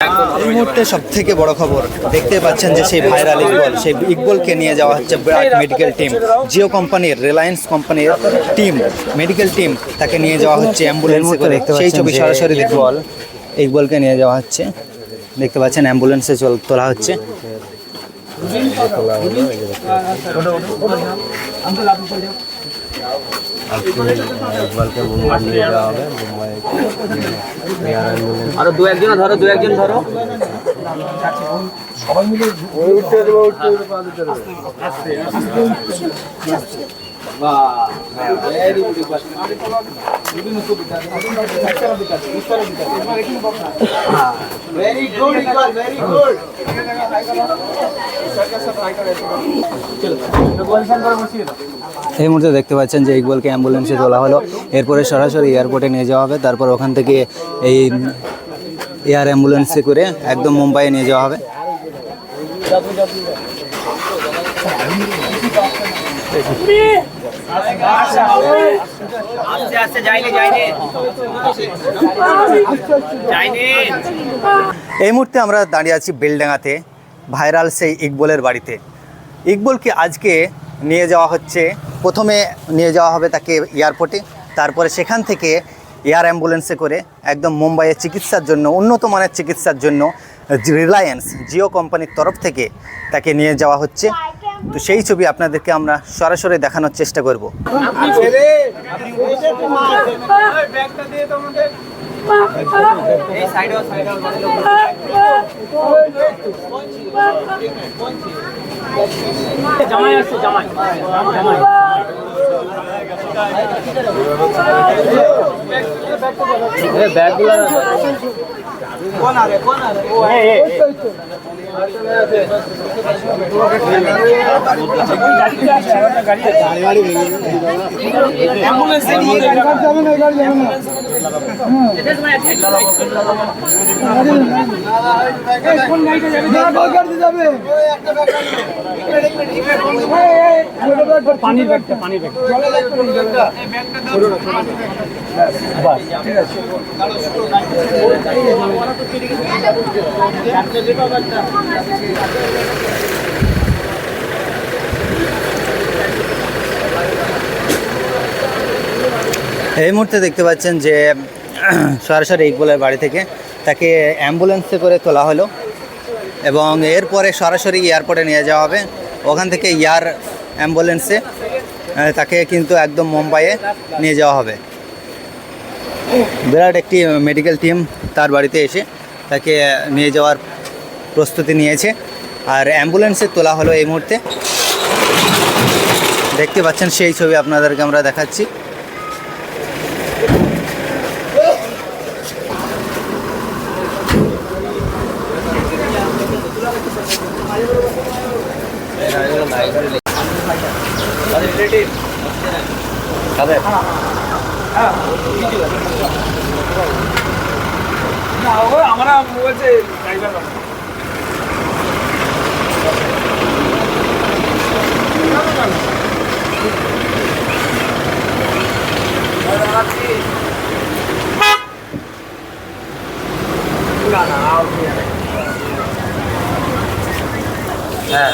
এই মুহূর্তে সব থেকে বড় খবর দেখতে পাচ্ছেন যে সেই ভাইরাল ইকবল, সেই ইকবলকে নিয়ে যাওয়া হচ্ছে ব্র্যাক মেডিকেল টিম, জিও কোম্পানির, রিলায়েন্স কোম্পানির টিম, মেডিকেল টিম, তাকে নিয়ে যাওয়া হচ্ছে অ্যাম্বুলেন্সে করে। সেই ছবি সরাসরি ইকবলকে নিয়ে যাওয়া হচ্ছে, দেখতে পাচ্ছেন অ্যাম্বুলেন্সে তোলা হচ্ছে। আরো দু একজন ধরো সবাই মিলে এই মুহূর্তে দেখতে পাচ্ছেন যে ইকবলকে অ্যাম্বুলেন্সে তোলা হলো, এরপরে সরাসরি এয়ারপোর্টে নিয়ে যাওয়া হবে, তারপর ওখান থেকে এই এয়ার অ্যাম্বুলেন্সে করে একদম মুম্বাইয়ে নিয়ে যাওয়া হবে। এই মুহূর্তে আমরা দাঁড়িয়ে আছি বেলডাঙ্গাতে, ভাইরাল সেই ইকবলের বাড়িতে। ইকবলকে আজকে নিয়ে যাওয়া হচ্ছে, প্রথমে নিয়ে যাওয়া হবে তাকে এয়ারপোর্টে, তারপরে সেখান থেকে এয়ার অ্যাম্বুলেন্সে করে একদম মুম্বাইয়ে চিকিৎসার জন্য, উন্নত মানের চিকিৎসার জন্য রিলায়েন্স জিও কোম্পানির তরফ থেকে তাকে নিয়ে যাওয়া হচ্ছে। তো সেই ছবি আপনাদেরকে আমরা সরাসরি দেখানোর চেষ্টা করব। এই মুহূর্তে দেখতে পাচ্ছেন যে সরাসরি ইকবলের বাড়ি থেকে তাকে অ্যাম্বুলেন্সে করে তোলা হলো এবং এরপরে সরাসরি এয়ারপোর্টে নিয়ে যাওয়া হবে। ওখান থেকে এয়ার অ্যাম্বুলেন্সে তাকে কিন্তু একদম মুম্বাইয়ে নিয়ে যাওয়া হবে। বিরাট একটি মেডিকেল টিম তার বাড়িতে এসে তাকে নিয়ে যাওয়ার প্রস্তুতি নিয়েছে, আর অ্যাম্বুলেন্সে তোলা হলো। এই মুহূর্তে দেখতে পাচ্ছেন সেই ছবি আপনাদেরকে আমরা দেখাচ্ছি। আমরা বলছে ড্রাইভার হ্যাঁ